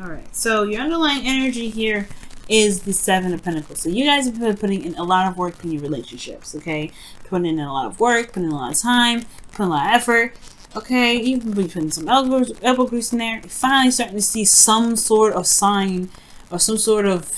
All right. So your underlying energy here is the Seven of Pentacles. So you guys have been putting in a lot of work in your relationships, okay? Putting in a lot of work, putting in a lot of time, putting a lot of effort, okay? You've been putting some elbow grease in there. You're finally starting to see some sort of sign or some sort of,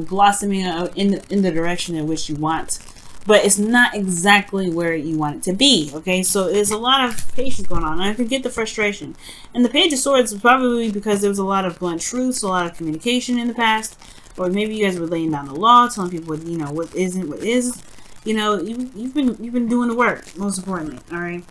blossoming in the direction in which you want. But it's not exactly where you want it to be, okay? So there's a lot of patience going on. And I can get the frustration. And the Page of Swords is probably because there was a lot of blunt truths, a lot of communication in the past. Or maybe you guys were laying down the law, telling people what isn't, what is. You've been doing the work, most importantly, all right?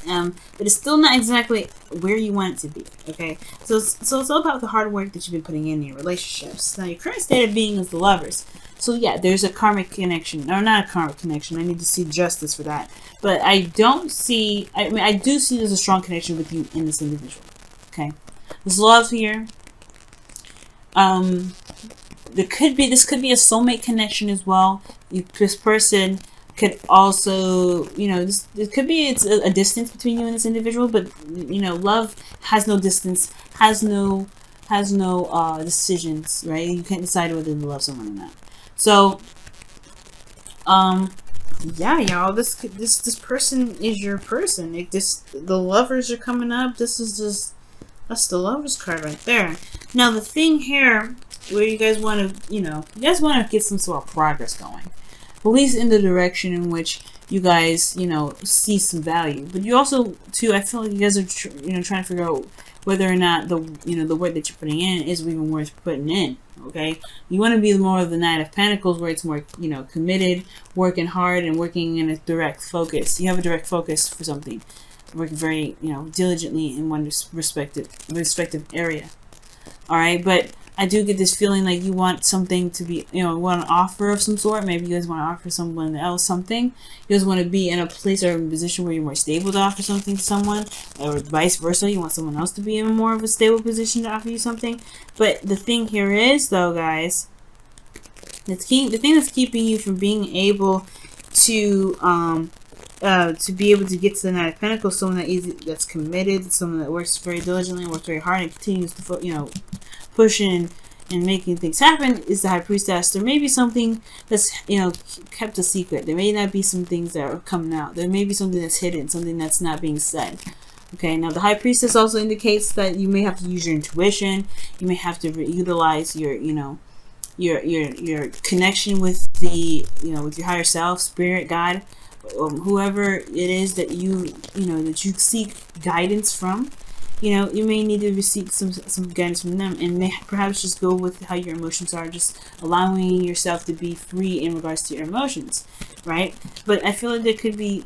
But it's still not exactly where you want it to be, okay? So it's all about the hard work that you've been putting in your relationships. Now, your current state of being is the Lovers. So yeah, there's a karmic connection, or not a karmic connection. I need to see justice for that. But I do see there's a strong connection with you in this individual, okay? There's love here. This could be a soulmate connection as well. This person could also, it could be it's a distance between you and this individual, but love has no distance, has no decisions, right? You can't decide whether to love someone or not. So, yeah, y'all, this person is your person. The Lovers are coming up. That's the Lovers card right there. Now, the thing here, where you guys want to, get some sort of progress going. At least in the direction in which you guys, see some value. But you also, too, I feel like you guys are, trying to figure out whether or not the work that you're putting in is even worth putting in. Okay, you want to be more of the Knight of Pentacles, where it's more, committed, working hard, and working in a direct focus. You have a direct focus for something, working very, diligently in one respective area. All right, but I do get this feeling like you want something to be, want an offer of some sort. Maybe you guys want to offer someone else something. You guys want to be in a place or a position where you're more stable to offer something to someone, or vice versa. You want someone else to be in more of a stable position to offer you something. But the thing here is, though, guys, the thing that's keeping you from being able to be able to get to the Knight of Pentacles, someone that's committed, someone that works very diligently, works very hard, and continues to, pushing and making things happen, is the High Priestess. There may be something that's, kept a secret. There may not be some things that are coming out. There may be something that's hidden, something that's not being said. Okay, now the High Priestess also indicates that you may have to use your intuition. You may have to utilize your, your connection with the, with your higher self, spirit, God, whoever it is that that you seek guidance from. You may need to seek some guidance from them, and may perhaps just go with how your emotions are, just allowing yourself to be free in regards to your emotions, right? But I feel like there could be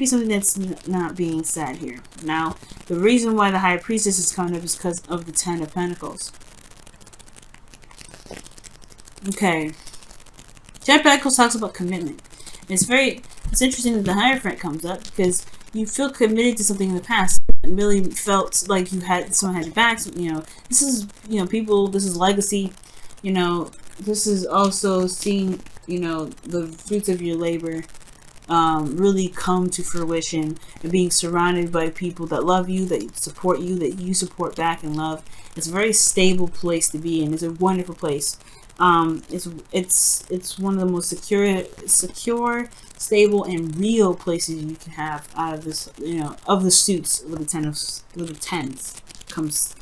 something that's not being said here. Now, the reason why the High Priestess is coming up is because of the Ten of Pentacles. Okay, Ten of Pentacles talks about commitment. It's interesting that the Hierophant comes up, because you feel committed to something in the past. It really felt like someone had your back. This is, people, this is legacy. This is also seeing, the fruits of your labor really come to fruition, and being surrounded by people that love you, that support you, that you support back and love. It's a very stable place to be in. It's a wonderful place. It's one of the most secure, stable, and real places you can have out of this, of the suits with the tens comes,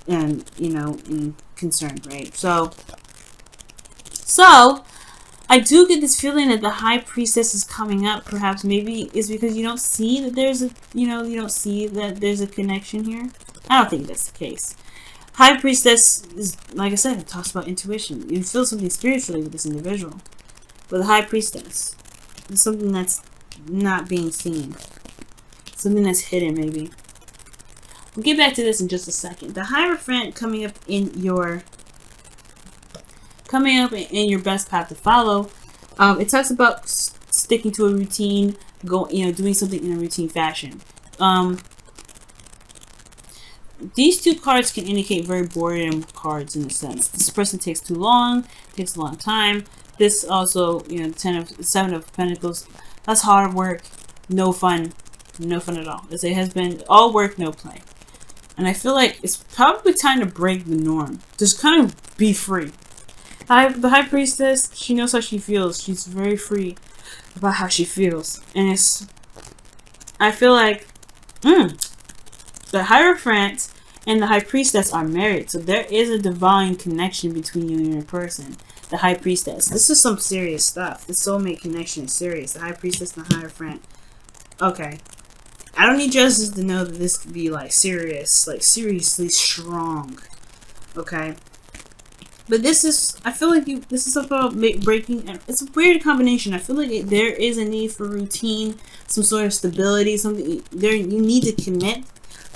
and in concern, right? So I do get this feeling that the High Priestess is coming up. Perhaps maybe it's because you don't see that there's a connection here. I don't think that's the case. High Priestess is, like I said, it talks about intuition. You feel something spiritually with this individual. But the High Priestess is something that's not being seen. Something that's hidden, maybe. We'll get back to this in just a second. The Hierophant coming up in your best path to follow. It talks about sticking to a routine, doing something in a routine fashion. These two cards can indicate very boredom cards in a sense. This person takes too long, takes a long time. This also, Seven of Pentacles, that's hard work, no fun at all. As it has been all work, no play. And I feel like it's probably time to break the norm. Just kind of be free. The High Priestess, she knows how she feels. She's very free about how she feels. And I feel like, the Hierophant and the High Priestess are married. So there is a divine connection between you and your person. The High Priestess. This is some serious stuff. The soulmate connection is serious. The High Priestess and the Hierophant. Okay. I don't need justice to know that this could be like serious. Like seriously strong. Okay. But this is, I feel like this is about breaking, it's a weird combination. I feel like there is a need for routine, some sort of stability, something, you need to commit,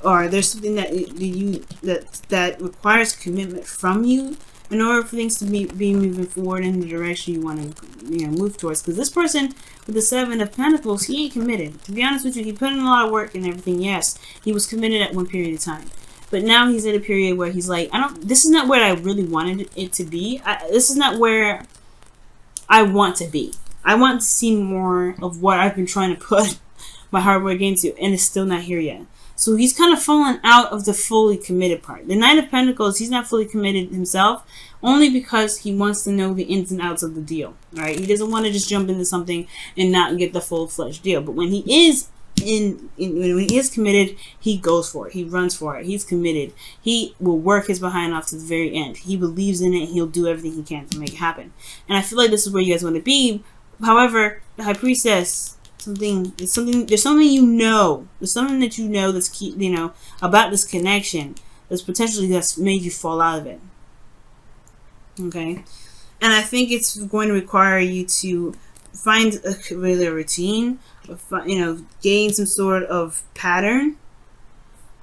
or there's something that requires commitment from you in order for things to be moving forward in the direction you want to move towards. Because this person with the Seven of Pentacles, he ain't committed. To be honest with you, he put in a lot of work and everything. Yes, he was committed at one period of time. But now he's at a period where he's like, this is not where I really wanted it to be. This is not where I want to be. I want to see more of what I've been trying to put my hard work into, and it's still not here yet. So he's kind of fallen out of the fully committed part. The Knight of Pentacles, he's not fully committed himself, only because he wants to know the ins and outs of the deal. Right? He doesn't want to just jump into something and not get the full-fledged deal. But when he is when he is committed, he goes for it. He runs for it. He's committed. He will work his behind off to the very end. He believes in it. He'll do everything he can to make it happen. And I feel like this is where you guys want to be. However, the High Priestess, there's something you know. There's something that you know that's key, about this connection that's made you fall out of it. Okay, and I think it's going to require you to find a regular routine. Gain some sort of pattern,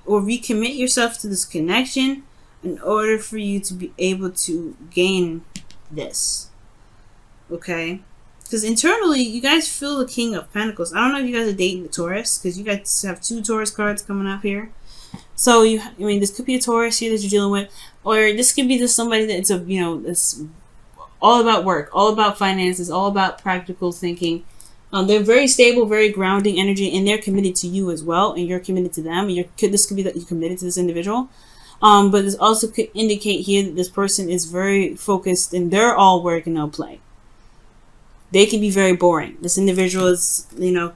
or recommit yourself to this connection in order for you to be able to gain this. Okay, because internally you guys feel the King of Pentacles. I don't know if you guys are dating the Taurus, because you guys have 2 Taurus cards coming up here. So this could be a Taurus here that you're dealing with, or this could be just somebody that's that's all about work, all about finances, all about practical thinking. They're very stable, very grounding energy, and they're committed to you as well, and you're committed to them. This could be that you're committed to this individual. But this also could indicate here that this person is very focused, and they're all work and no play. They can be very boring. This individual is,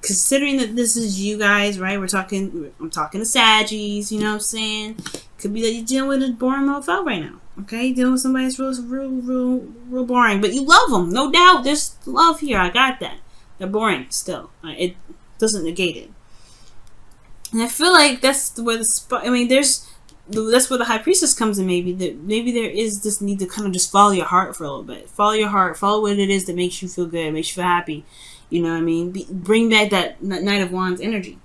considering that this is you guys, right? I'm talking to Saggies, you know what I'm saying? Could be that you're dealing with a boring mofo right now. Okay, you're dealing with somebody that's real boring, but you love them, no doubt. There's love here. I got that. They're boring still. It doesn't negate it. And I feel like that's where that's where the High Priestess comes in. Maybe there is this need to kind of just follow your heart for a little bit. Follow your heart. Follow what it is that makes you feel good, makes you feel happy. You know what I mean? Bring back that Knight of Wands energy.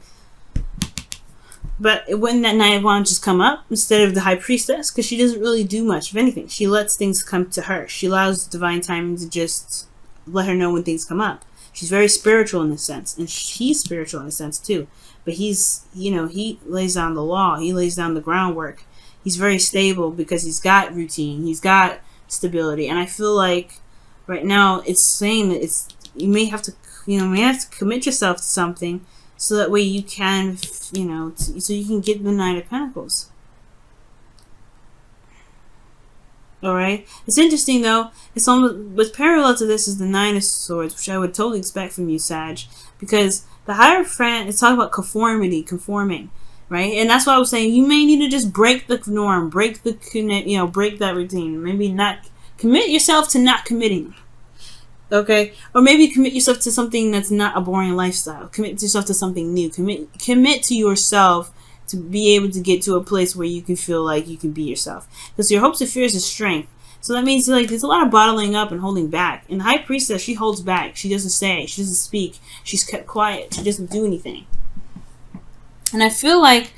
But when that Knight of Wands just come up instead of the High Priestess, because she doesn't really do much of anything. She lets things come to her. She allows divine timing to just let her know when things come up. She's very spiritual in this sense, and he's spiritual in a sense too. But he's, he lays down the law. He lays down the groundwork. He's very stable because he's got routine. He's got stability. And I feel like right now it's saying that you may have to commit yourself to something so that way you can, so you can get the Knight of Pentacles. Alright, it's interesting though. It's almost, what's parallel to this is the Nine of Swords, which I would totally expect from you, Sag, because the Hierophant is talking about conforming, right? And that's why I was saying you may need to just break the norm, break that routine. Maybe not commit yourself to not committing, okay? Or maybe commit yourself to something that's not a boring lifestyle. Commit yourself to something new. Commit to yourself to be able to get to a place where you can feel like you can be yourself. Because your hopes and fears is strength. So that means there's a lot of bottling up and holding back. And the High Priestess, she holds back. She doesn't say. She doesn't speak. She's kept quiet. She doesn't do anything. And I feel like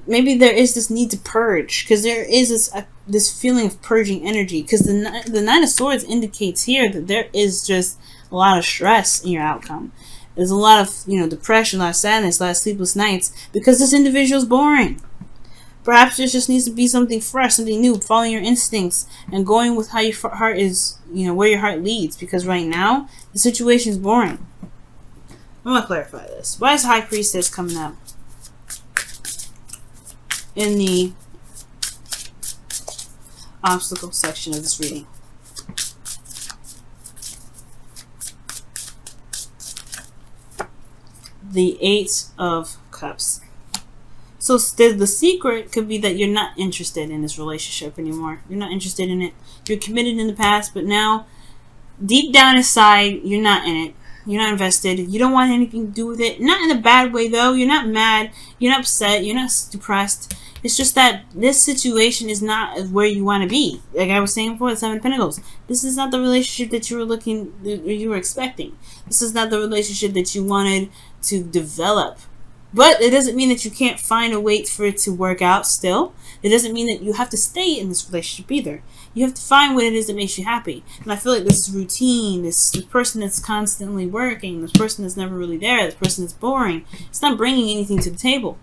maybe there is this need to purge. Because there is this feeling of purging energy. Because the Nine of Swords indicates here that there is just a lot of stress in your outcome. There's a lot of, depression, a lot of sadness, a lot of sleepless nights because this individual's boring. Perhaps there just needs to be something fresh, something new, following your instincts and going with how your heart is, where your heart leads. Because right now, the situation is boring. I'm going to clarify this. Why is High Priestess coming up? in the obstacle section of this reading. The Eight of Cups. So the secret could be that you're not interested in this relationship anymore. You're not interested in it. You're committed in the past, but now, deep down inside, you're not in it. You're not invested. You don't want anything to do with it. Not in a bad way, though. You're not mad. You're not upset. You're not depressed. It's just that this situation is not where you want to be. Like I was saying before, the Seven of Pentacles. This is not the relationship that you were expecting. This is not the relationship that you wanted to develop. But it doesn't mean that you can't find a way for it to work out still. It doesn't mean that you have to stay in this relationship either. You have to find what it is that makes you happy. And I feel like this routine, this person that's constantly working, this person that's never really there, this person that's boring, it's not bringing anything to the table.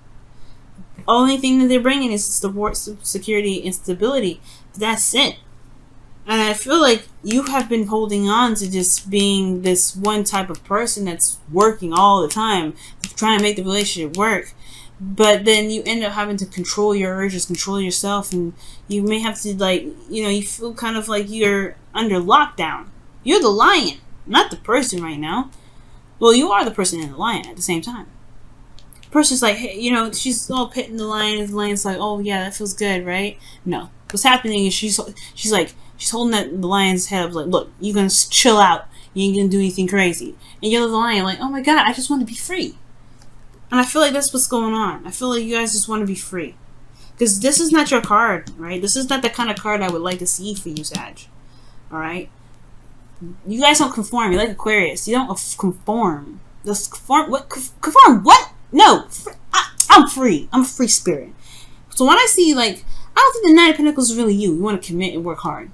Only thing that they're bringing is support, security, and stability. That's it. And I feel like you have been holding on to just being this one type of person that's working all the time, trying to make the relationship work. But then you end up having to control your urges, control yourself, and you may have to, like, you feel kind of like you're under lockdown. You're the lion, not the person right now. Well, you are the person and the lion at the same time. The person's like, hey, she's all petting the lion, and the lion's like, oh yeah, that feels good, right? No. What's happening is she's holding the lion's head up, like, look, you're gonna chill out. You ain't gonna do anything crazy. And you're the lion, like, oh my god, I just want to be free. And I feel like that's what's going on. I feel like you guys just want to be free. Because this is not your card, right? This is not the kind of card I would like to see for you, Sag. Alright? You guys don't conform. You're like Aquarius. You don't conform. Just conform. What? Conform? What? No. I'm free. I'm a free spirit. So when I see, like, I don't think the Nine of Pentacles is really you. You want to commit and work hard.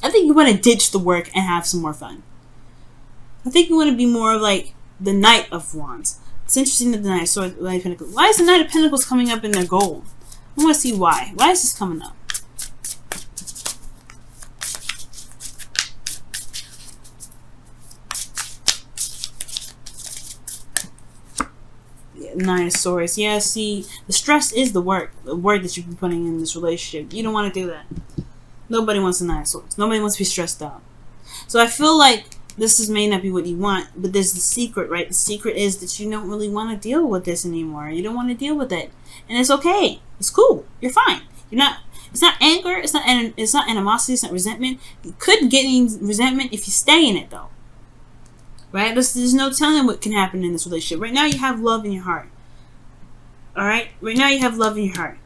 I think you want to ditch the work and have some more fun. I think you want to be more of like the Knight of Wands. It's interesting that the Nine of Pentacles. Why is the Knight of Pentacles coming up in their goal? I want to see why. Why is this coming up? Nine of Swords. Yeah, see, the stress is the work that you've been putting in this relationship. You don't want to do that. Nobody wants a Nine of Swords. Nobody wants to be stressed out. So I feel like this may not be what you want, but there's the secret, right? The secret is that you don't really want to deal with this anymore. You don't want to deal with it, and it's okay. It's cool. You're fine. You're not. It's not anger. It's not animosity. It's not resentment. You could get any resentment if you stay in it, though. Right? There's no telling what can happen in this relationship. Right now, you have love in your heart. Alright? Right now, you have love in your heart.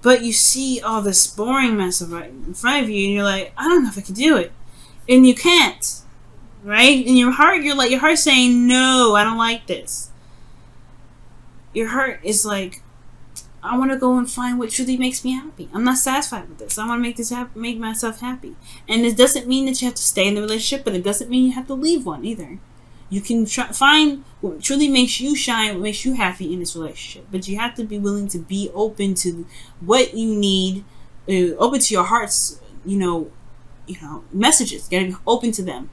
But you see all this boring mess right in front of you, and you're like, I don't know if I can do it. And you can't. Right? In your heart, your heart's saying, no, I don't like this. Your heart is like, I want to go and find what truly makes me happy. I'm not satisfied with this. I want to make myself happy. And it doesn't mean that you have to stay in the relationship, but it doesn't mean you have to leave one either. You can find what truly makes you shine, what makes you happy in this relationship. But you have to be willing to be open to what you need, open to your heart's, messages. You gotta be open to them,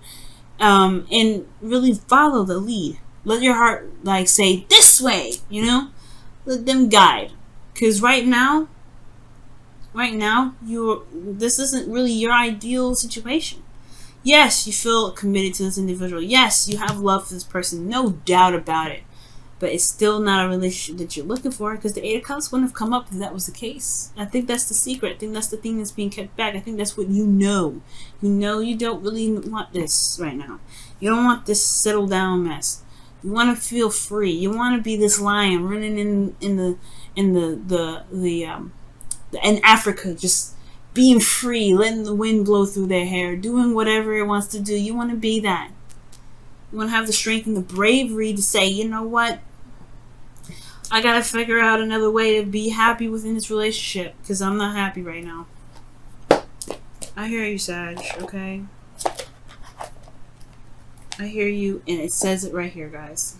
and really follow the lead. Let your heart say this way. Let them guide. Because right now, this isn't really your ideal situation. Yes, you feel committed to this individual. Yes, you have love for this person. No doubt about it. But it's still not a relationship that you're looking for, because the Eight of Cups wouldn't have come up if that was the case. I think that's the secret. I think that's the thing that's being kept back. I think that's what you know. You don't really want this right now. You don't want this settle down mess. You want to feel free. You want to be this lion running in Africa, just being free, letting the wind blow through their hair, doing whatever it wants to do. You want to be that. You want to have the strength and the bravery to say, you know what? I got to figure out another way to be happy within this relationship, because I'm not happy right now. I hear you, Sag, okay? I hear you, and it says it right here, guys.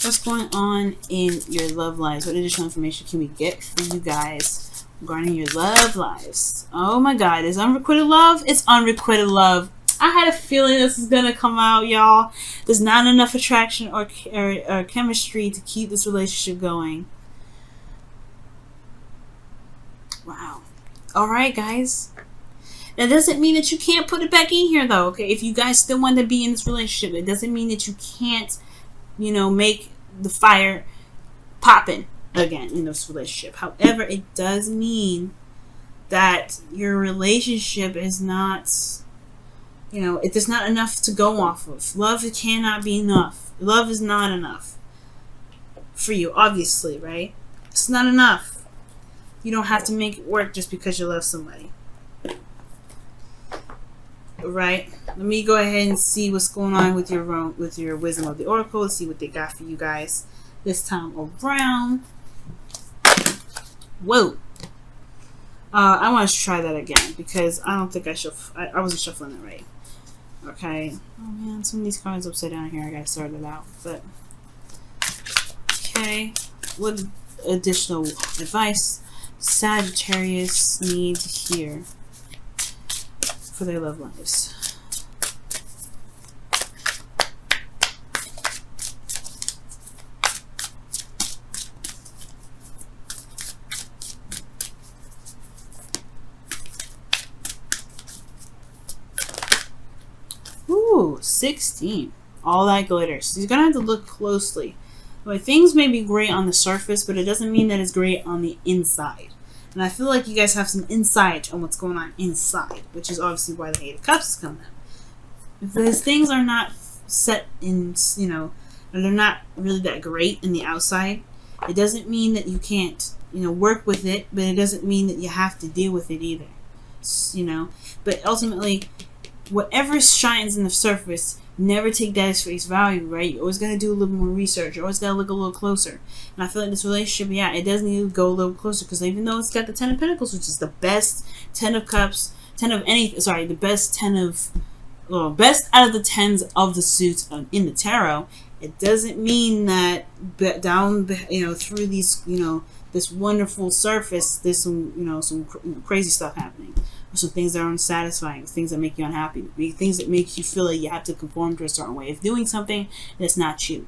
What's going on in your love lives? What additional information can we get for you guys regarding your love lives? Oh my God, is unrequited love? It's unrequited love. I had a feeling this is gonna come out, y'all. There's not enough attraction or chemistry to keep this relationship going. Wow. All right, guys. That doesn't mean that you can't put it back in here, though. Okay, if you guys still want to be in this relationship, it doesn't mean that you can't, you know, make the fire popping again in this relationship. However, it does mean that your relationship is not, you know, it is not enough to go off of. Love cannot be enough. Love is not enough for you, obviously, right? It's not enough. You don't have to make it work just because you love somebody. Right? Let me go ahead and see what's going on with your wisdom of the oracle. Let's see what they got for you guys this time around. Whoa. I want to try that again because I don't think I wasn't shuffling it right. Okay. Oh man, some of these cards upside down here. I gotta sort it out. But okay. What additional advice Sagittarius need to hear for their love lives? Ooh, 16. All that glitters. So you're gonna have to look closely. Well, things may be great on the surface, but it doesn't mean that it's great on the inside. And I feel like you guys have some insight on what's going on inside, which is obviously why the Eight of Cups is coming up. If those things are not set in, you know, or they're not really that great in the outside, it doesn't mean that you can't, you know, work with it, but it doesn't mean that you have to deal with it either. You know, but ultimately, whatever shines in the surface, never take that as face value, right? You always got to do a little more research. You always got to look a little closer. And I feel like this relationship, yeah, it does need to go a little closer because even though it's got the 10 of Pentacles, which is the best 10 of Cups, 10 of anything, sorry, the best 10 of, well, best out of the 10s of the suits in the tarot, it doesn't mean that down, you know, through these, you know, this wonderful surface, there's some, you know, some crazy stuff happening. Some things that are unsatisfying, things that make you unhappy, things that make you feel like you have to conform to a certain way of doing something that's not you.